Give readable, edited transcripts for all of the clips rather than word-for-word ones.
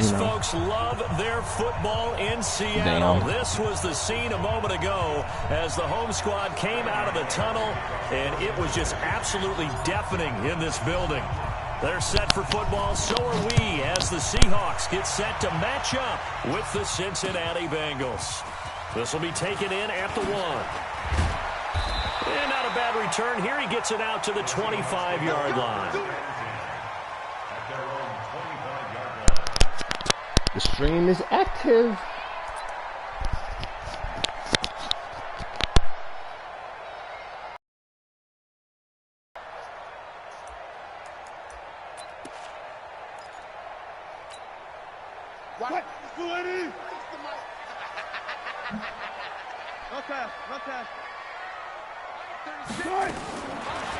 These folks love their football in Seattle. Damn. This was the scene a moment ago as the home squad came out of the tunnel, and it was just absolutely deafening in this building. They're set for football, so are we, as the Seahawks get set to match up with the Cincinnati Bengals. This will be taken in at the 1. And not a bad return here. He gets it out to the 25-yard line. The stream is active. What?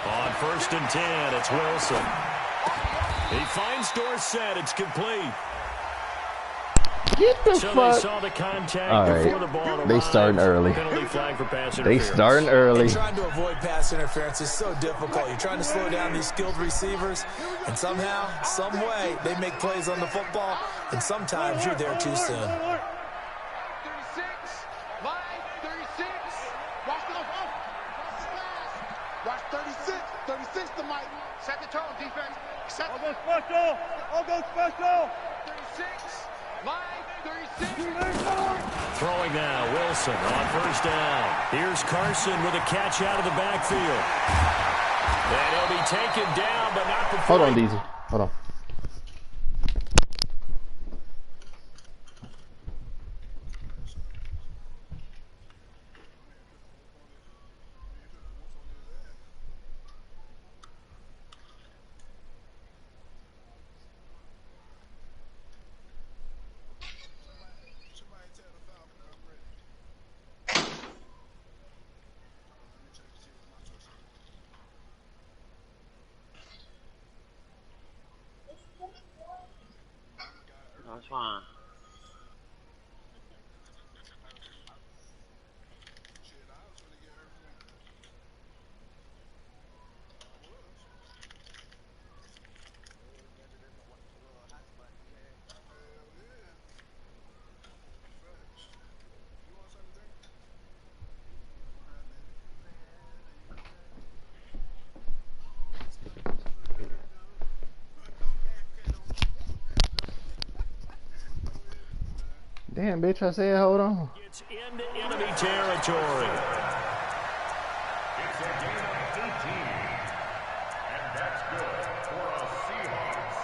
On 1st and 10, it's Wilson. He finds Dorsett. It's complete. Get the So fuck. they saw the contact All right. before the ball arrived. They starting early. Penalty flag for pass They interference. starting early. And trying to avoid pass interference is so difficult. You're trying to slow down these skilled receivers, and somehow, some way, they make plays on the football, and sometimes you're there too soon. 36, line 36. Watch the Watch 36. 36 to Mike. Set the tone, defense. All go special. All go special. 36, line 36. Throwing now, Wilson on 1st down. Here's Carson with a catch out of the backfield. And he'll be taken down, but not before. Hold on, DZ. Hold on. That's fine. Damn, bitch, I said hold on. It's into enemy territory. It's a gain of 18. And that's good for a Seahawks.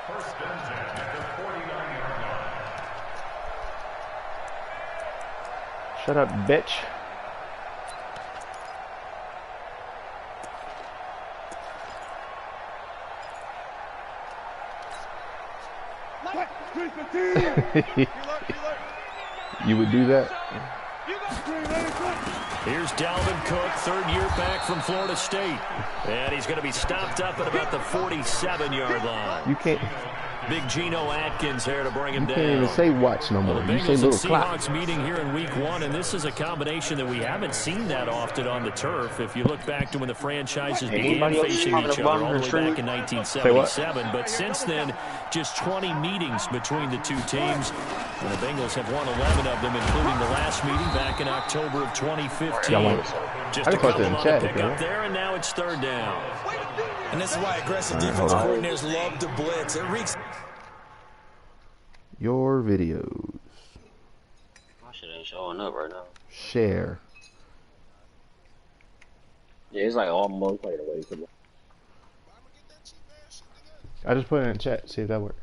1st and 10 at the 49-yard line. Shut up, bitch. You would do that? Here's Dalvin Cook, 3rd year back from Florida State. And he's going to be stopped up at about the 47-yard line. You can't. Big Geno Atkins there to bring him You down. can't even say watch no more. Well, the You say Bengals little and clock. Seahawks meeting here in week 1, and this is a combination that we haven't seen that often on the turf. If you look back to when the franchises began facing each other all the way back in 1977. But since then, just 20 meetings between the two teams. And the Bengals have won 11 of them, including the last meeting back in October of 2015. Just a couple on the pickup there, and now it's 3rd down. And this is why aggressive defensive coordinators love to blitz. It reeks. Your videos. My shit ain't showing up right now. Share. Yeah, it's like almost played away. I just put it in the chat. See if that works.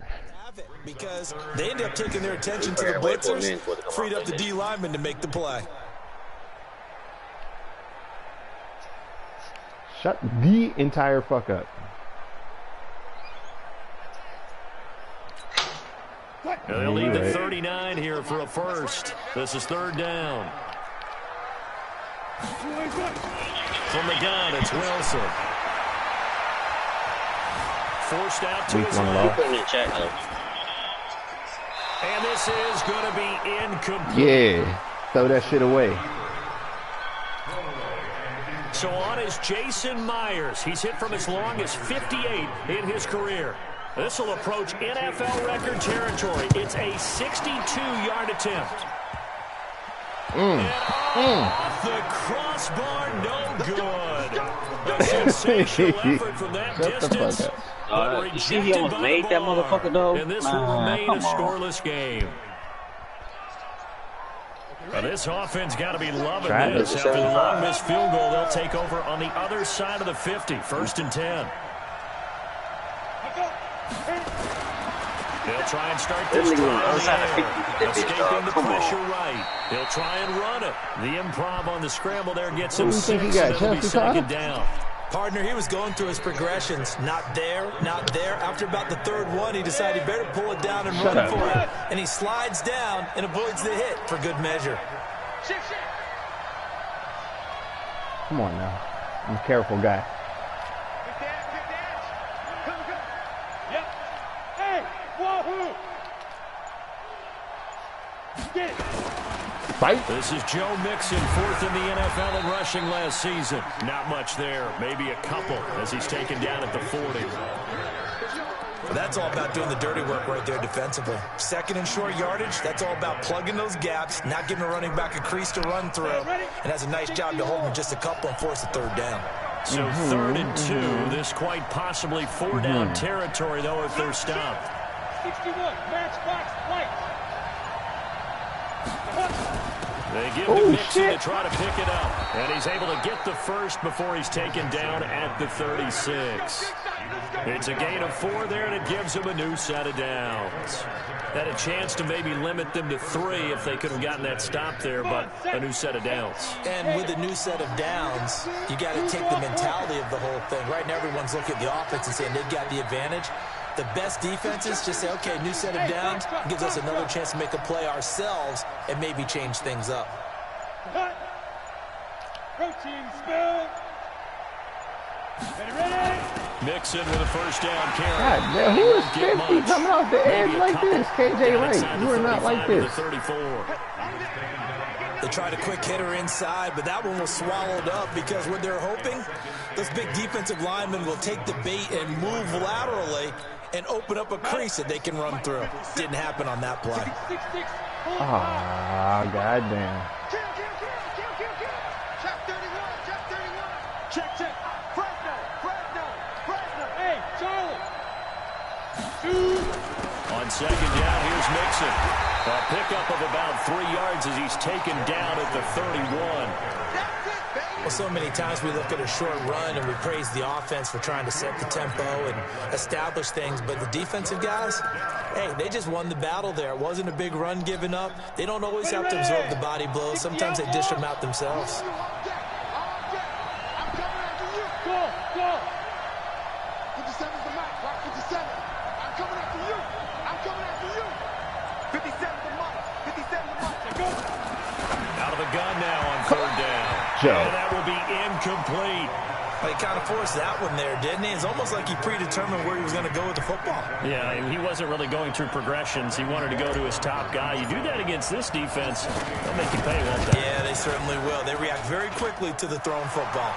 Because they end up taking their attention to the blitzers, freed up the D lineman to make the play. Shut the entire fuck up. They'll lead the 39 here for a first. This is 3rd down. From the gun, it's Wilson. Forced out to his left. Put it in the chat though. And this is going to be incomplete. Yeah. Throw that shit away. So on is Jason Myers. He's hit from as long as 58 in his career. This will approach NFL record territory. It's a 62-yard attempt. Off the crossbar, no good. A sensational effort from that distance. You see he almost made that motherfucker, though? And this will remain a scoreless game. Well, this offense got to be loving this. After the long missed field goal, they'll take over on the other side of the 50. 1st and 10. They'll try and start this drive. Escaping the pressure right. He'll try and run it. The improv on the scramble there gets him 6, and it'll be 2nd down. Partner, he was going through his progressions. Not there, not there. After about the 3rd one, he decided he better pull it down and run for it. And he slides down and avoids the hit for good measure. Come on now. I'm a careful guy. Fight. This is Joe Mixon, 4th in the NFL in rushing last season. Not much there, maybe a couple as he's taken down at the 40. That's all about doing the dirty work right there defensively. 2nd and short yardage, that's all about plugging those gaps, not giving a running back a crease to run through, and has a nice job to hold him just a couple and force a 3rd down. So 3rd and 2, this quite possibly 4-down territory, though, if they're stopped. 61, matchbox white. They give to Mixon to try to pick it up. And he's able to get the first before he's taken down at the 36. It's a gain of 4 there, and it gives him a new set of downs. Had a chance to maybe limit them to 3 if they could have gotten that stop there, but a new set of downs. And with a new set of downs, you got to take the mentality of the whole thing. Right now, everyone's looking at the offense and saying they've got the advantage. The best defenses just say, okay, new set of downs, gives us another chance to make a play ourselves and maybe change things up. Protein spill. Ready? Mixon with a 1st down carry. God damn, who is 50 coming off the edge like this? KJ Wright, you are not like this. 34. They tried a quick hitter inside, but that one was swallowed up because what they're hoping, those big defensive linemen will take the bait and move laterally and open up a crease that they can run through. Didn't happen on that play. Ah, goddamn. Check 31. Check. Fresno. Hey, Charlie. On 2nd down, here's Mixon. A pickup of about 3 yards as he's taken down at the 31. Well, so many times we look at a short run and we praise the offense for trying to set the tempo and establish things, but the defensive guys, hey, they just won the battle there. It wasn't a big run given up. They don't always have to absorb the body blows. Sometimes they dish them out themselves. Go. 57's the mark. Block 57. I'm coming after you. 57's the mark. 57's the mark. Go. Out of the gun now on 3rd down. Joe. And that will be incomplete. Well, he kind of forced that one there, didn't he? It's almost like he predetermined where he was going to go with the football. Yeah, he wasn't really going through progressions. He wanted to go to his top guy. You do that against this defense, they'll make you pay, won't they? Yeah, they certainly will. They react very quickly to the thrown football.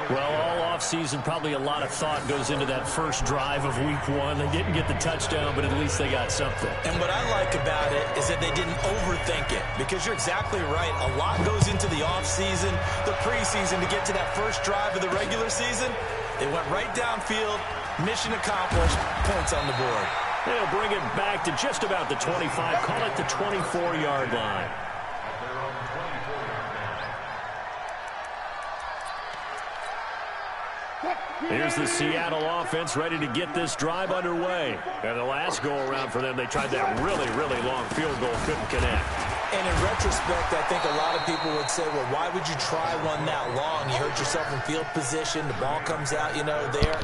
Well, all offseason, probably a lot of thought goes into that first drive of Week 1. They didn't get the touchdown, but at least they got something. And what I like about it is that they didn't overthink it, because you're exactly right. A lot goes into the offseason, the preseason to get to that first drive of the regular season. They went right downfield, mission accomplished, points on the board. They'll bring it back to just about the 25, call it the 24-yard line. Here's the Seattle offense ready to get this drive underway. And the last go-around for them, they tried that really, really long field goal, couldn't connect. And in retrospect, I think a lot of people would say, well, why would you try one that long? You hurt yourself in field position. The ball comes out, there.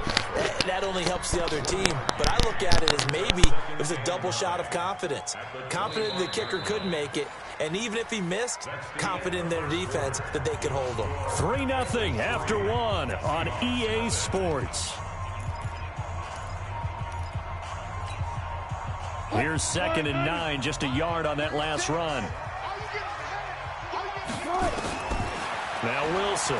That only helps the other team. But I look at it as maybe it was a double shot of confidence. Confident the kicker could make it. And even if he missed, confident in their defense that they could hold him. 3-0 after 1 on EA Sports. Here's 2nd and 9, just a yard on that last run. Now Wilson.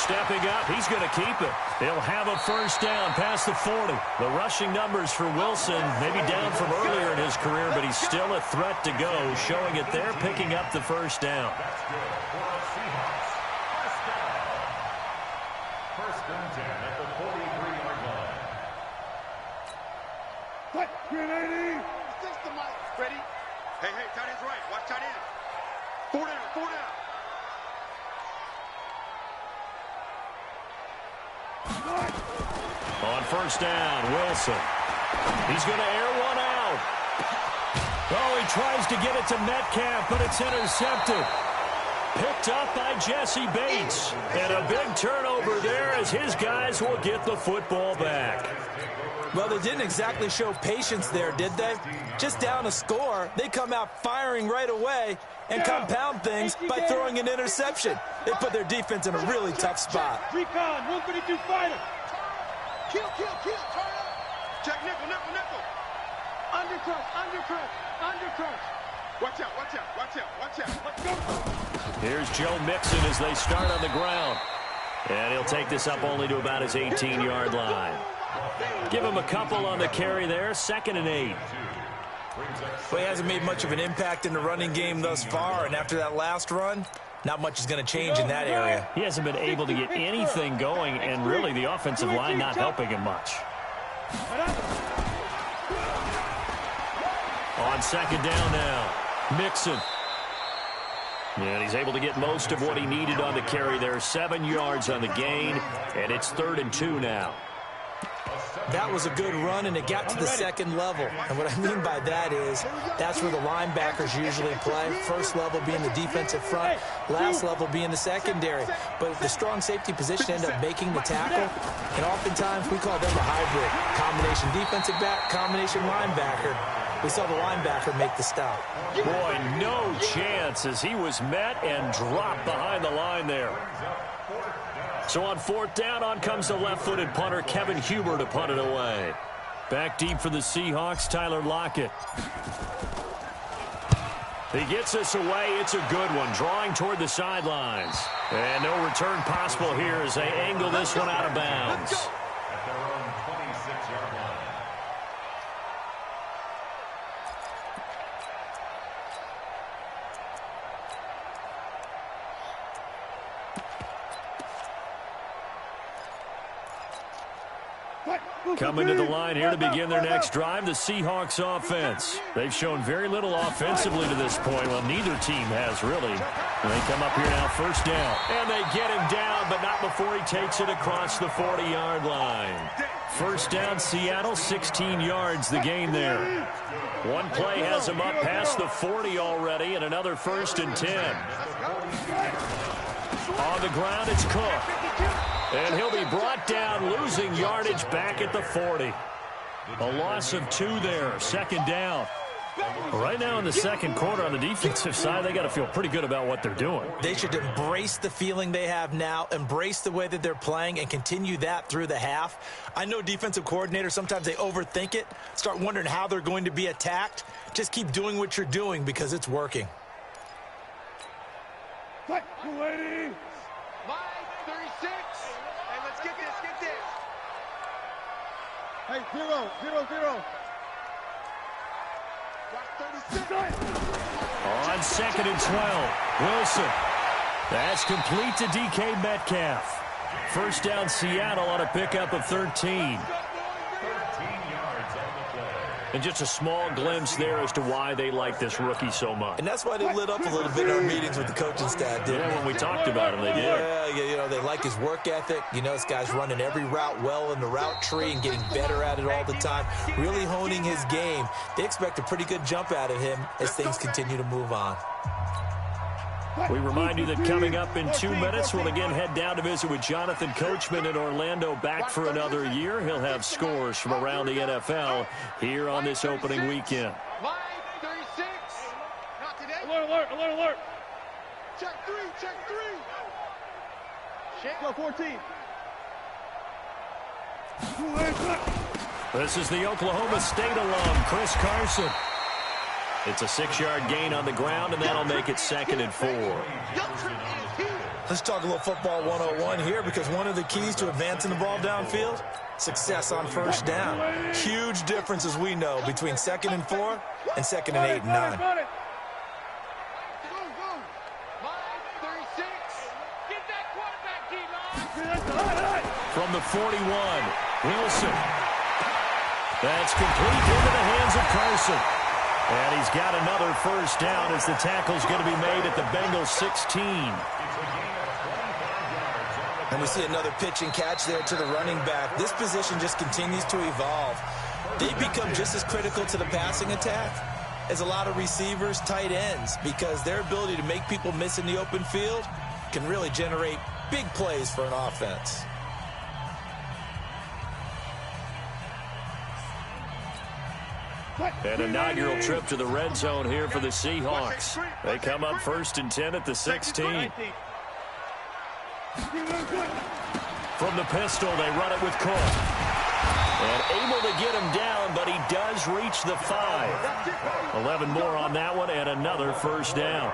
stepping up. He's going to keep it. He'll have a first down past the 40. The rushing numbers for Wilson, maybe down from earlier in his career, but he's still a threat to go, showing it there, picking up the first down. That's good for the Seahawks. First and 10 at the 43-yard line. What? 380. System, Mike. Ready? Hey, tight end's right. Watch tight end. 4 down, 4 down. On first down, Wilson. He's going to air one out. Oh, he tries to get it to Metcalf, but it's intercepted. Picked up by Jesse Bates. And a big turnover there as his guys will get the football back. Well, they didn't exactly show patience there, did they? Just down a score, they come out firing right away and compound things by throwing an interception. They put their defense in a really tough spot. Recon, 152 fighter. Kill, turn up. Check nickel. Undercrush. Watch out. Let's go. Here's Joe Mixon as they start on the ground. And he'll take this up only to about his 18-yard line. Give him a couple on the carry there, 2nd and 8. Well, he hasn't made much of an impact in the running game thus far, and after that last run, not much is going to change in that area. He hasn't been able to get anything going, and really the offensive line not helping him much. On 2nd down now, Mixon. And he's able to get most of what he needed on the carry there. 7 yards on the gain, and it's 3rd and 2 now. That was a good run, and it got to the 2nd level. And what I mean by that is that's where the linebackers usually play. First level being the defensive front, last level being the secondary. But the strong safety position ended up making the tackle, and oftentimes we call them a hybrid. Combination defensive back, combination linebacker. We saw the linebacker make the stop. Boy, no chance as he was met and dropped behind the line there. So on 4th down, on comes the left-footed punter, Kevin Huber, to punt it away. Back deep for the Seahawks, Tyler Lockett. He gets us away. It's a good one, drawing toward the sidelines. And no return possible here as they angle this one out of bounds. At their own 26-yard line. Coming to the line here to begin their next drive, the Seahawks offense. They've shown very little offensively to this point. Well, neither team has really. And they come up here now, first down. And they get him down, but not before he takes it across the 40-yard line. First down, Seattle, 16 yards the gain there. One play has him up past the 40 already, and another 1st and 10. On the ground, it's Cook. And he'll be brought down, losing yardage back at the 40. A loss of 2 there, 2nd down. Right now in the 2nd quarter on the defensive side, they got to feel pretty good about what they're doing. They should embrace the feeling they have now, embrace the way that they're playing, and continue that through the half. I know defensive coordinators, sometimes they overthink it, start wondering how they're going to be attacked. Just keep doing what you're doing because it's working. Fight, ladies. Line 36. Hey, let's get this. Hey, 0. On 2nd and 12, Wilson. That's complete to DK Metcalf. First down, Seattle on a pickup of 13. And just a small glimpse there as to why they like this rookie so much. And that's why they lit up a little bit in our meetings with the coaching staff, didn't they? When we talked about him, they did. Yeah, they like his work ethic. This guy's running every route well in the route tree and getting better at it all the time, really honing his game. They expect a pretty good jump out of him as things continue to move on. We remind you that coming up in 2 minutes, we'll again head down to visit with Jonathan Coachman in Orlando, back for another year. He'll have scores from around the NFL here on this opening weekend. Line 36. Not today. Alert. Check 3. Go 14. This is the Oklahoma State alum, Chris Carson. It's a 6-yard gain on the ground, and that'll make it 2nd and 4. Let's talk a little football 101 here, because one of the keys to advancing the ball downfield, success on first down. Huge difference, as we know, between 2nd and 4 and 2nd and 8 and 9. From the 41, Wilson. That's complete into the hands of Carson. And he's got another first down as the tackle's going to be made at the Bengals 16. And we see another pitch and catch there to the running back. This position just continues to evolve. They become just as critical to the passing attack as a lot of receivers, tight ends, because their ability to make people miss in the open field can really generate big plays for an offense. An inaugural trip to the red zone here for the Seahawks. They come up 1st and 10 at the 16. From the pistol, they run it with Cook. And able to get him down, but he does reach the 5. 11 more on that one, and another first down.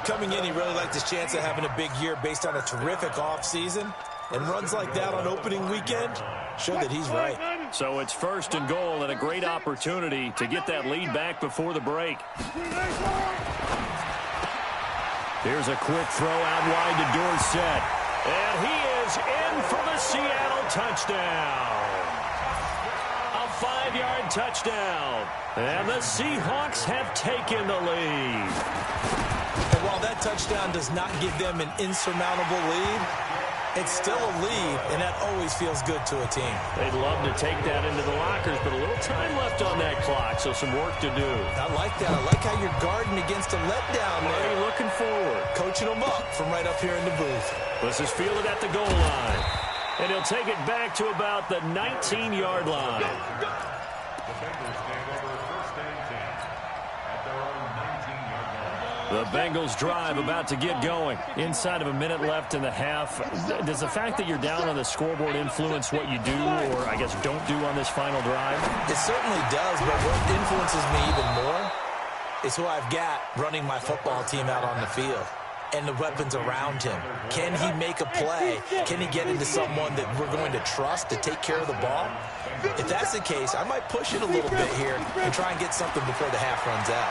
Coming in, he really liked his chance of having a big year based on a terrific offseason. And runs like that on opening weekend show that he's right. So it's 1st and goal, and a great opportunity to get that lead back before the break. Here's a quick throw out wide to Dorsett. And he is in for the Seattle touchdown. A 5-yard touchdown. And the Seahawks have taken the lead. And while that touchdown does not give them an insurmountable lead, it's still a lead, and that always feels good to a team. They'd love to take that into the lockers, but a little time left on that clock, so some work to do. I like that. I like how you're guarding against a letdown there. Already looking forward. Coaching them up from right up here in the booth. This is fielded at the goal line. And he'll take it back to about the 19-yard line. The Bengals drive about to get going. Inside of a minute left in the half. Does the fact that you're down on the scoreboard influence what you do, or I guess don't do on this final drive? It certainly does, but what influences me even more is who I've got running my football team out on the field and the weapons around him. Can he make a play? Can he get into someone that we're going to trust to take care of the ball? If that's the case, I might push it a little bit here and try and get something before the half runs out.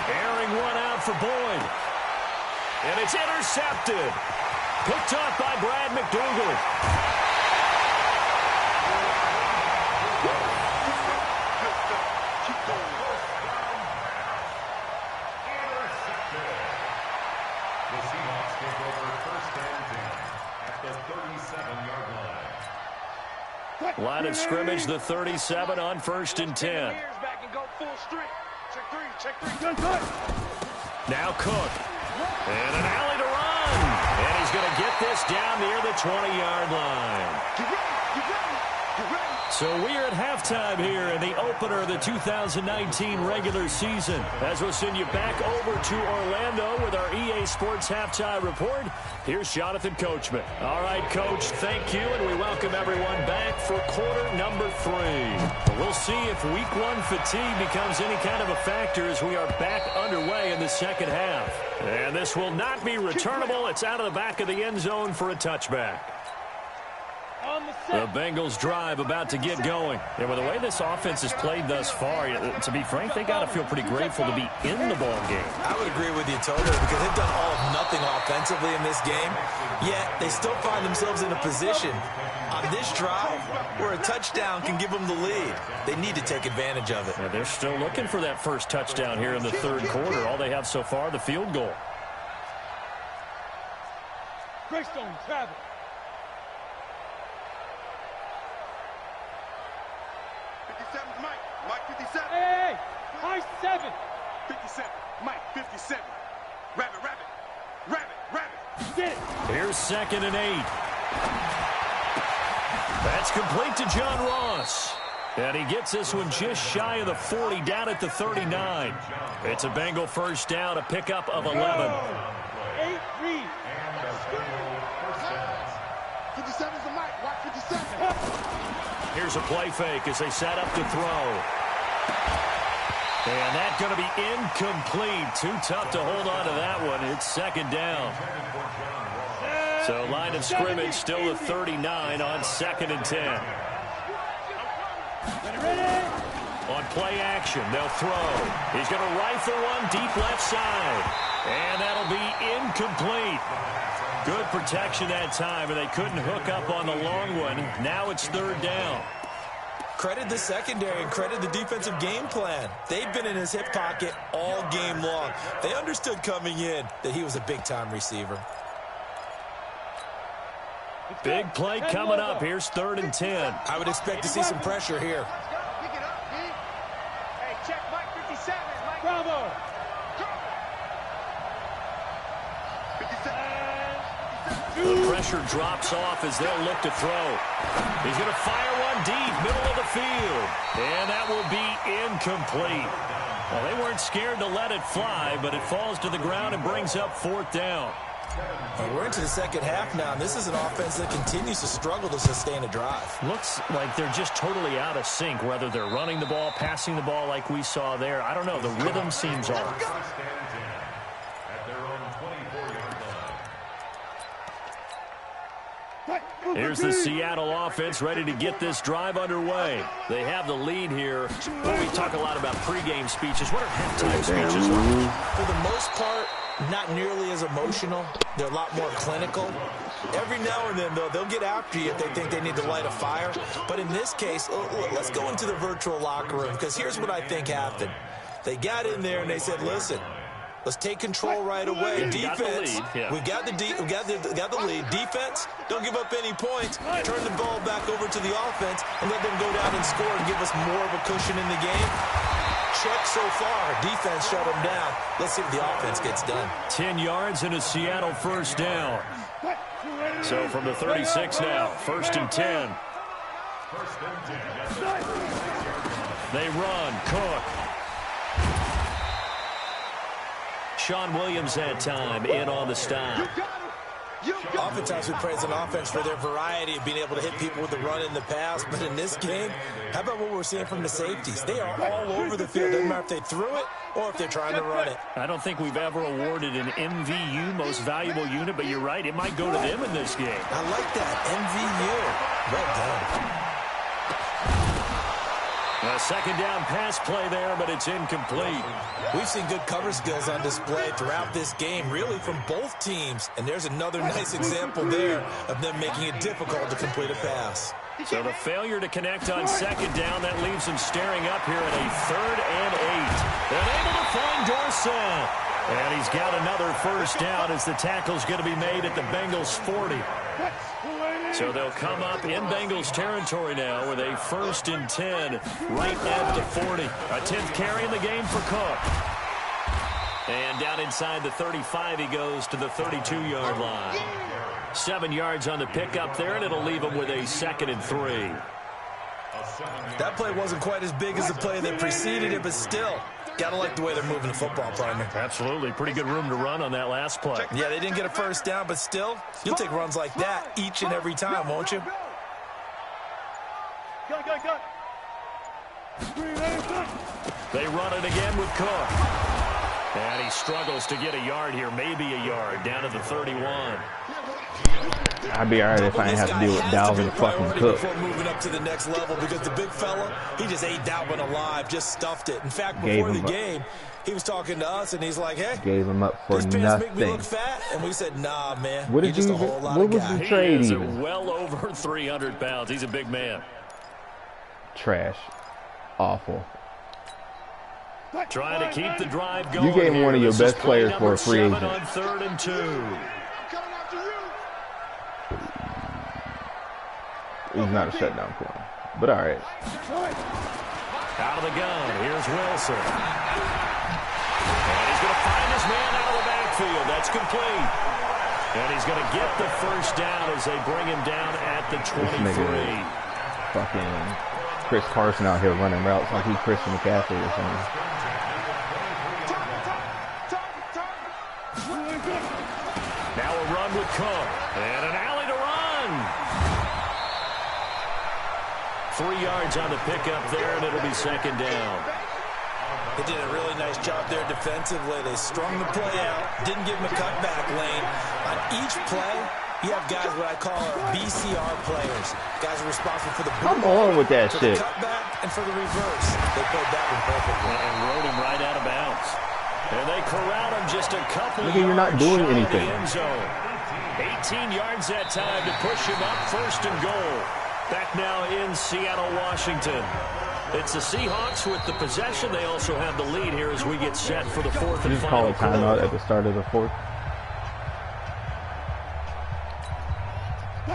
Airing one out for Boyd. And it's intercepted. Picked off by Brad McDougald. The Seahawks take over 1st and 10 at the 37-yard line. Line of scrimmage, the 37 on 1st and 10. Now Cook. And an alley to run. And he's going to get this down near the 20-yard line. So we are at halftime here in the opener of the 2019 regular season. As we'll send you back over to Orlando with our EA Sports Halftime Report, here's Jonathan Coachman. All right, Coach, thank you, and we welcome everyone back for quarter number 3. We'll see if week 1 fatigue becomes any kind of a factor as we are back underway in the second half. And this will not be returnable. It's out of the back of the end zone for a touchback. The Bengals drive about to get going. And with the way this offense has played thus far, to be frank, they got to feel pretty grateful to be in the ball game. I would agree with you totally, because they've done all of nothing offensively in this game, yet they still find themselves in a position on this drive where a touchdown can give them the lead. They need to take advantage of it. And they're still looking for that first touchdown here in the third quarter. All they have so far, the field goal. Greystone, travel. 57's Mike. Mike 57. Hey, high 7. 57. Mike 57. Rabbit, rabbit. Rabbit, rabbit. Get it. Here's 2nd and 8. That's complete to John Ross. And he gets this one just shy of the 40, down at the 39. It's a Bengal first down, a pickup of 11. 8 read. 57's the Mike. Watch 57. Here's a play fake as they set up to throw. And that's going to be incomplete. Too tough to hold on to that one. It's second down. So line of scrimmage still at 39 on 2nd and 10. On play action, they'll throw. He's going to rifle one deep left side. And that'll be incomplete. Good protection that time, and they couldn't hook up on the long one. Now it's 3rd down. Credit the secondary and credit the defensive game plan. They've been in his hip pocket all game long. They understood coming in that he was a big-time receiver. Big play coming up. Here's 3rd and 10. I would expect to see some pressure here. Pick it up, D. Hey, check Mike 57. Mike. Bravo. The pressure drops off as they'll look to throw. He's going to fire one deep, middle of the field. And that will be incomplete. Well, they weren't scared to let it fly, but it falls to the ground and brings up 4th down. Well, we're into the second half now, and this is an offense that continues to struggle to sustain a drive. Looks like they're just totally out of sync, whether they're running the ball, passing the ball like we saw there. I don't know. The rhythm seems off. Here's the Seattle offense ready to get this drive underway. They have the lead here. Well, we talk a lot about pregame speeches. What are halftime speeches like? For the most part, not nearly as emotional. They're a lot more clinical. Every now and then, though, they'll get after you if they think they need to light a fire. But in this case, let's go into the virtual locker room, because here's what I think happened. They got in there and they said, listen, let's take control right away. Defense, we got the lead. Defense, don't give up any points. Turn the ball back over to the offense and let them go down and score and give us more of a cushion in the game. Check so far. Defense shut them down. Let's see what the offense gets done. 10 yards and a Seattle 1st down. So from the 36 now, 1st and 10. They run. Cook. Sean Williams had time in on the stop. Oftentimes we praise an offense for their variety of being able to hit people with the run in the pass. But in this game, how about what we're seeing from the safeties? They are all over the field. Doesn't matter if they threw it or if they're trying to run it. I don't think we've ever awarded an MVU, most valuable unit, but you're right. It might go to them in this game. I like that. MVU. Well done. A 2nd down pass play there, but it's incomplete. We've seen good cover skills on display throughout this game, really from both teams. And there's another nice example there of them making it difficult to complete a pass. So the failure to connect on 2nd down, that leaves them staring up here at a 3rd and 8. They're able to find Dorsett. And he's got another 1st down as the tackle's going to be made at the Bengals 40. So they'll come up in Bengals territory now with a 1st and 10 right at the 40. A 10th carry in the game for Cook. And down inside the 35, he goes to the 32-yard line. 7 yards on the pickup there, and it'll leave him with a 2nd and 3. That play wasn't quite as big as the play that preceded it, but still, gotta like the way they're moving the football, partner. Absolutely. Pretty good room to run on that last play. Yeah, they didn't get a 1st down, but still, you'll take runs like that each and every time, won't you? They run it again with Cook. And he struggles to get a yard here, maybe a yard, down to the 31. I'd be all right if I didn't have to deal with Dalvin fucking Cook. Before moving up to the next level, because the big fella, he just ate Dalvin alive, just stuffed it. In fact, before the game, he was talking to us, and he's like, hey, gave him up for these pants make me nothing. look fat? And we said, nah, man. What did you're just you a whole lot what of was guy. the trade He is even? well over 300 pounds. He's a big man. Trash. Awful. Trying to keep the drive going. You gave him one of your This is best players play for a free number agent. 7 on 3rd and 2. I'm coming after you. He's not a shutdown corner. But all right. Out of the gun. Here's Wilson. And he's going to find his man out of the backfield. That's complete. And he's going to get the 1st down as they bring him down at the 23. Fucking Chris Carson out here running routes like he's Christian McCaffrey or something. Now a run with Cook. And an alley to run. 3 yards on the pickup there, and it'll be 2nd down. They did a really nice job there defensively. They strung the play out, didn't give him a cutback lane. On each play, you have guys what I call BCR players. Guys are responsible for the come on with that shit. The cutback and for the reverse. They played that one perfectly. And rode him right out of bounds. And they corral him just a couple Look, you're not doing anything. The end zone. 18 yards that time to push him up, 1st and goal. Back now in Seattle, Washington. It's the Seahawks with the possession. They also have the lead here as we get set for the 4th and just final call a timeout at the start of the 4th.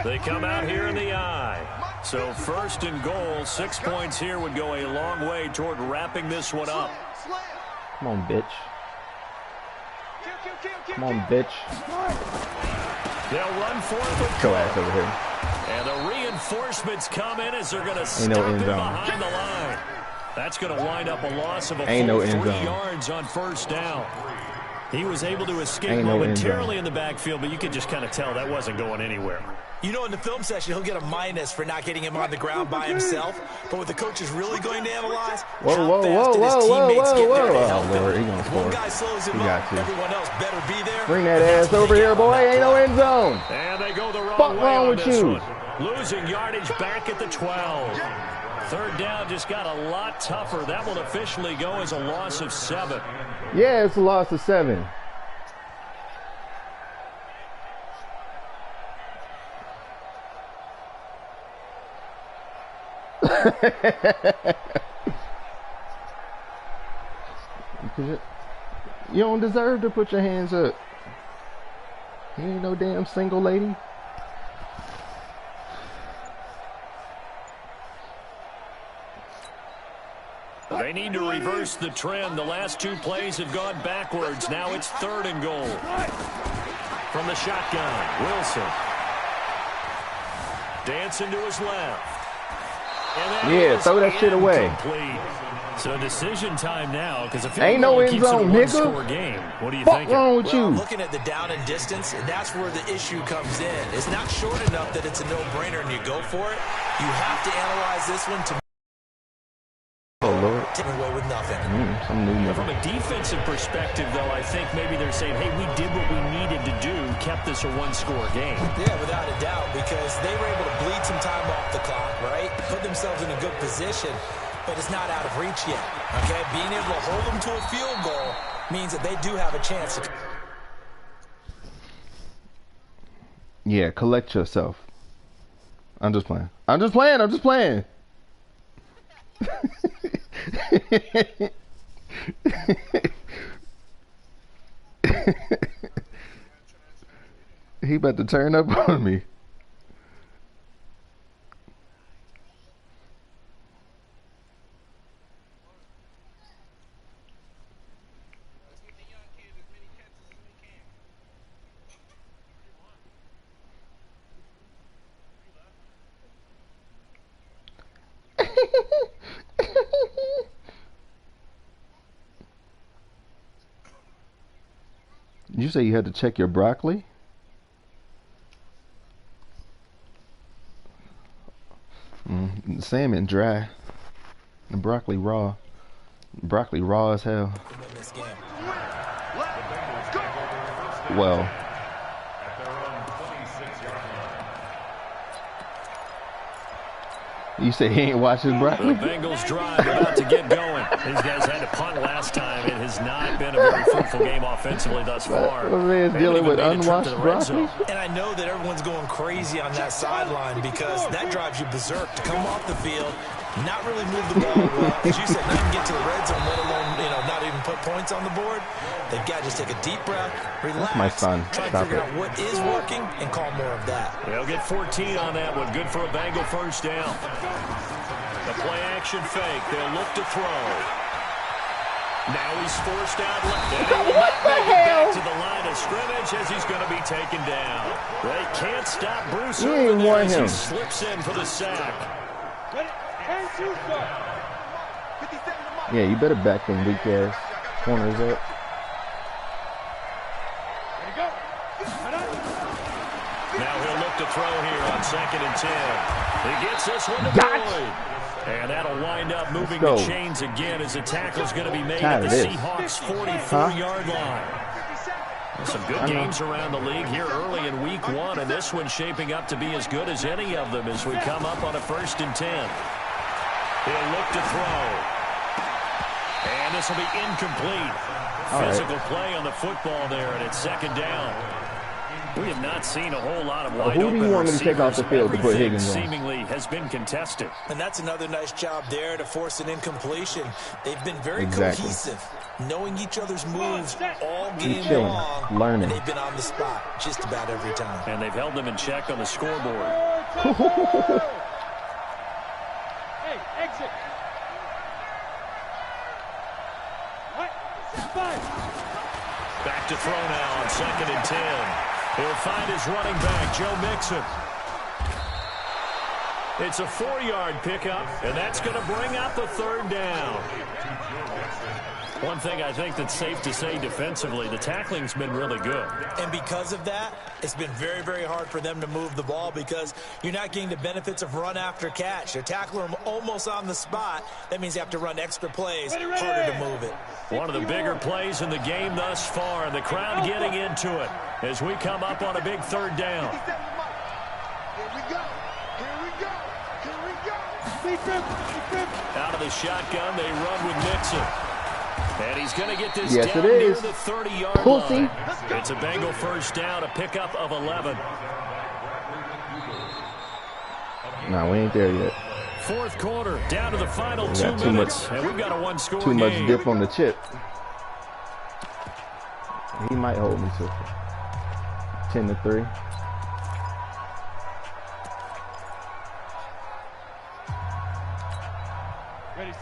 They come out here in the I. So 1st and goal, 6 points here would go a long way toward wrapping this one up. Come on, bitch. Come on, bitch. They'll run for it. But Go ass over here. And the reinforcements come in as they're going to stop no him end zone. behind the line. That's going to wind up a loss of a Ain't full no end 3 zone. yards on 1st down. He was able to escape Ain't no end momentarily zone. in the backfield, but you could just kind of tell that wasn't going anywhere. You know, in the film session, he'll get a minus for not getting him on the ground by himself. But what the coach is really going to analyze, Whoa, how whoa, fast whoa, did his whoa, teammates whoa, get there to whoa. help Oh, Lord, him? he gonna score. One guy slows him He up, got to. everyone else better be there. Bring that And that's ass what over they here, get on boy. that Ain't no play. end zone. And they go the wrong Fuck way wrong on with this you? one. Losing yardage back at the 12. 3rd down just got a lot tougher. That will officially go as a loss of 7. Yeah, it's a loss of 7. You don't deserve to put your hands up. You ain't no damn single lady. They need to reverse the trend. The last 2 plays have gone backwards. Now it's 3rd and goal. From the shotgun, Wilson. Dancing to his left. Yeah, throw that shit away. Incomplete. So decision time now, because if Ain't no end keeps it a zone, one-score nigga. game. What do you Fuck think? wrong with Well, you? looking at the down and distance, that's where the issue comes in. It's not short enough that it's a no-brainer and you go for it. You have to analyze this one to Oh, Lord. take away with nothing. Some new From nigga. a defensive perspective, though, I think maybe they're saying, hey, we did what we needed to do, kept this a one-score game. Yeah, without a doubt, because they were able to bleed some time off the clock, right? Put themselves in a good position, but it's not out of reach yet, okay? Being able to hold them to a field goal means that they do have a chance to... Yeah, collect yourself. I'm just playing. I'm just playing. I'm just playing. He about to turn up on me. You say you had to check your broccoli? The salmon dry. The broccoli raw. Broccoli raw as hell. in this game. Well, you say he ain't watched his The broccoli? Bengals drive about to get going. These guys had to punt last time. It has not been a very fruitful game offensively thus far. My man's They dealing haven't with even made a trip to unwashed the red broccoli? zone. And I know that everyone's going crazy on that sideline because that drives you berserk to come off the field, not really move the ball well. As you said, not even get to the red zone, let alone, not even put points on the board. They've got to just take a deep breath, relax, my son. try to Stop figure it. out what is working and call more of that. They'll get 14 on that one. Good for a Bengal first down. The play action fake. They'll look to throw. Now he's forced out left. And he will not make it back to the line of scrimmage as he's going to be taken down. They can't stop Bruce You over ain't there want as he him. slips in for the sack. Yeah, you better back them weak ass corners up. Now he'll look to throw here on 2nd and 10. He gets this one to Got Boyd. And that'll wind up moving the chains again as the tackle's going to be made at the Seahawks' 44-yard line. Some good games around the league here early in week 1, and this one's shaping up to be as good as any of them as we come up on a 1st and 10. He'll look to throw. And this will be incomplete. Physical play on the football there, and it's 2nd down. We have not seen a whole lot of wide open receivers. Who do you want me to take off the field to put Higgins on? Seemingly has been contested. And that's another nice job there to force an incompletion. They've been very cohesive, knowing each other's moves all game long. Learning. They've been on the spot just about every time. And they've held them in check on the scoreboard. Hey, exit. Back to throw now on 2nd and 10. He'll find his running back, Joe Mixon. It's a 4-yard pickup, and that's going to bring up the 3rd down. One thing I think that's safe to say defensively, the tackling's been really good. And because of that, it's been very, very hard for them to move the ball because you're not getting the benefits of run after catch. They're tackling them almost on the spot. That means you have to run extra plays, harder to move it. One of the bigger plays in the game thus far, and the crowd getting into it as we come up on a big 3rd down. Here we go. Here we go. Here we go. Out of the shotgun, they run with Mixon. And he's going to get this yes, down it near is. the 30-yard line. It's a Bengal 1st down, a pickup of 11. No, we ain't there yet. 4th quarter, down to the final 2 minutes, and we've got a 1-score game. Too much dip on the chip. He might hold me to 10-3.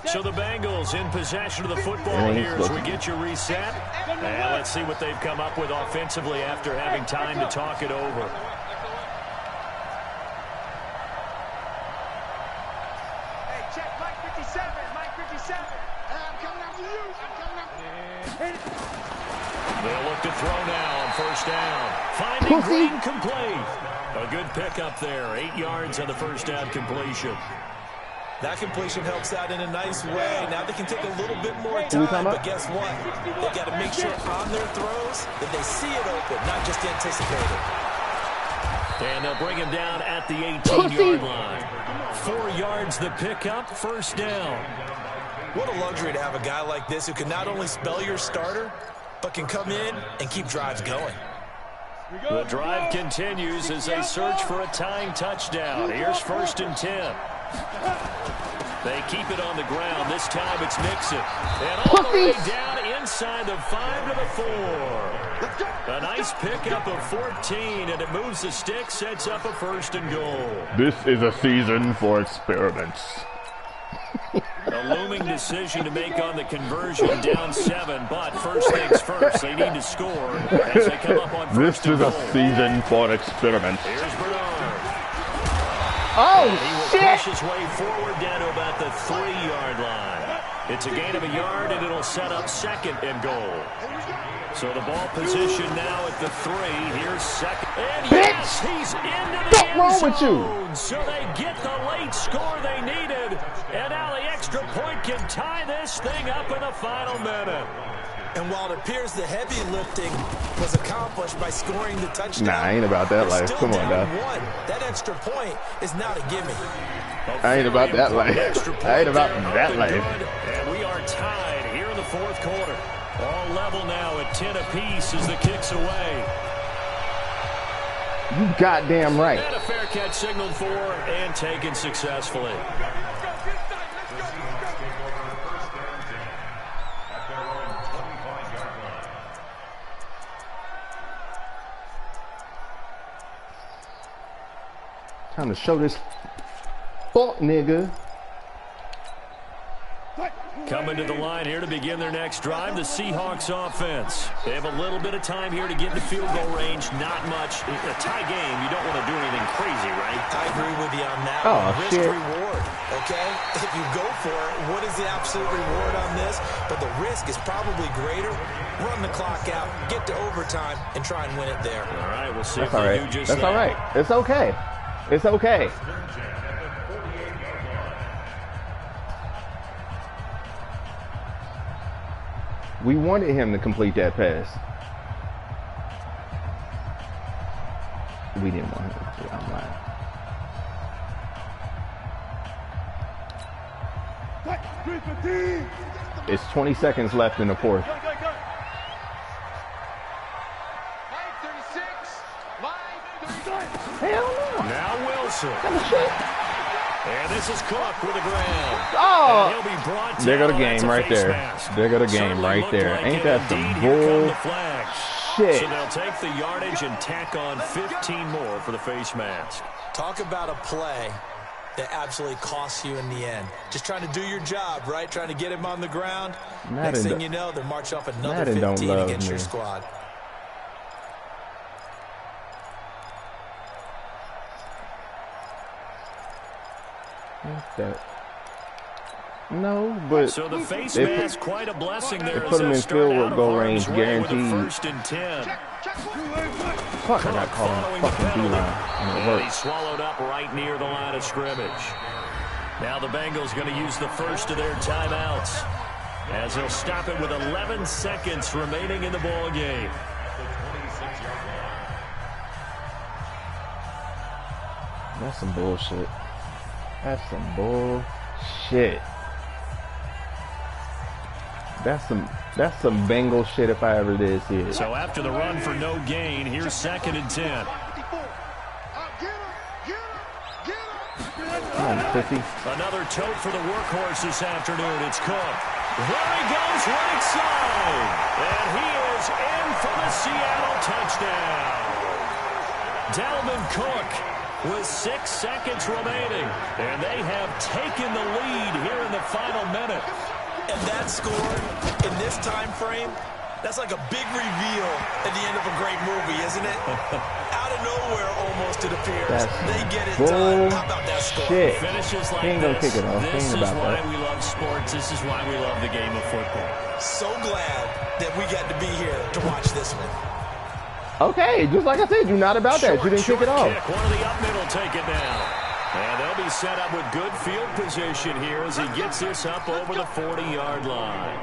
So the Bengals in possession of the football here as we get you reset. And let's see what they've come up with offensively after having time to talk it over. Hey, check Mike 57. Mike 57. I'm coming after you. I'm coming after you. They'll look to throw now on 1st down. Finding Green complete. A good pickup there. 8 yards on the 1st down completion. That completion helps out in a nice way. Now they can take a little bit more time, but guess what? They got to make sure on their throws that they see it open, not just anticipate it. And they'll bring him down at the 18-yard line. 4 yards the pickup, 1st down. What a luxury to have a guy like this who can not only spell your starter, but can come in and keep drives going. The drive continues as they search for a tying touchdown. Here's 1st and 10. They keep it on the ground. This time it's Mixon. And all the way down inside the 5 to the 4. A nice pickup of 14, and it moves the stick, sets up a 1st and goal. This is a season for experiments. A looming decision to make on the conversion, down 7, but first things first, they need to score as they come up on 1st and goal. This is a season for experiments. Here's Bernard. Oh, he will push his way forward down to about the 3-yard line. It's a gain of a yard, and it'll set up 2nd and goal. So the ball position now at the 3. Here's 2nd. And yes, he's into the end zone. So they get the late score they needed. And now the extra point can tie this thing up in the final minute. And while it appears the heavy lifting was accomplished by scoring the touchdown, nah, I ain't about that life. Come on, guys. That extra point is not a gimme. I ain't about that life. I ain't about that life. And we are tied here in the 4th quarter. All level now at 10 apiece as the kick's away. You goddamn right. And a fair catch signaled for and taken successfully. Time to show this fuck nigga. Coming to the line here to begin their next drive, the Seahawks offense. They have a little bit of time here to get into field goal range. Not much. A tie game, you don't want to do anything crazy, right? I agree with you on that. Risk reward, okay? If you go for it, what is the absolute reward on this? But the risk is probably greater. Run the clock out, get to overtime, and try and win it there. All right, we'll see That's if all they right. do just That's that. all right. It's okay. It's okay. We wanted him to complete that pass. We didn't want him to. Yeah, I'm lying. It's 20 seconds left in the fourth. Hell no. Now Wilson. Shit. And this is Cook with the ground. Oh! And he'll be brought down. There go the That's game a right face there. mask. There go the game Certainly right looked there. like Ain't it. that some Indeed, here come the bull flag. shit? So they'll take the yardage and tack on 15 more for the face mask. Talk about a play that absolutely costs you in the end. Just trying to do your job, right? Trying to get him on the ground. Next thing you know, they're marching off another 15 against your squad. That. No, but so the face mask, quite a blessing there. Put him in field goal range, guaranteed. First and 10. Fuck, I got caught on the fucking D-line. And he swallowed up right near the line of scrimmage. Now the Bengals going to use the first of their timeouts, as they'll stop it with 11 seconds remaining in the ball game. That's some bullshit. That's some bullshit. That's some Bengal shit if I ever did see it. So after the run for no gain, here's 2nd and 10. Come on, pussy. Another tote for the workhorse this afternoon. It's Cook. There he goes, right side. And he is in for the Seattle touchdown. Dalvin Cook with 6 seconds remaining. And they have taken the lead here in the final minute. And that score in this time frame, that's like a big reveal at the end of a great movie, isn't it? Out of nowhere, almost, it appears. They get it done. How about that score? Shit. Finishes like he ain't gonna this. kick it off. This is about why that. we love sports. This is why we love the game of football. So glad that we got to be here to watch this one. Okay, just like I said, you're not about that. You didn't kick it off. Kick. One of the up middle take it down. And they'll be set up with good field position here as he gets this up over the 40-yard line.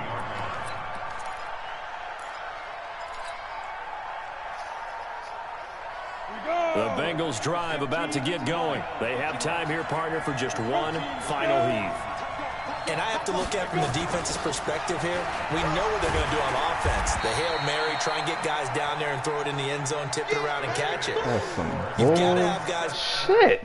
The Bengals drive about to get going. They have time here, partner, for just one final heave. And I have to look at it from the defense's perspective here. We know what they're going to do on offense. The Hail Mary, try and get guys down there and throw it in the end zone, tip it around and catch it. That's some You've got to have guys. Shit.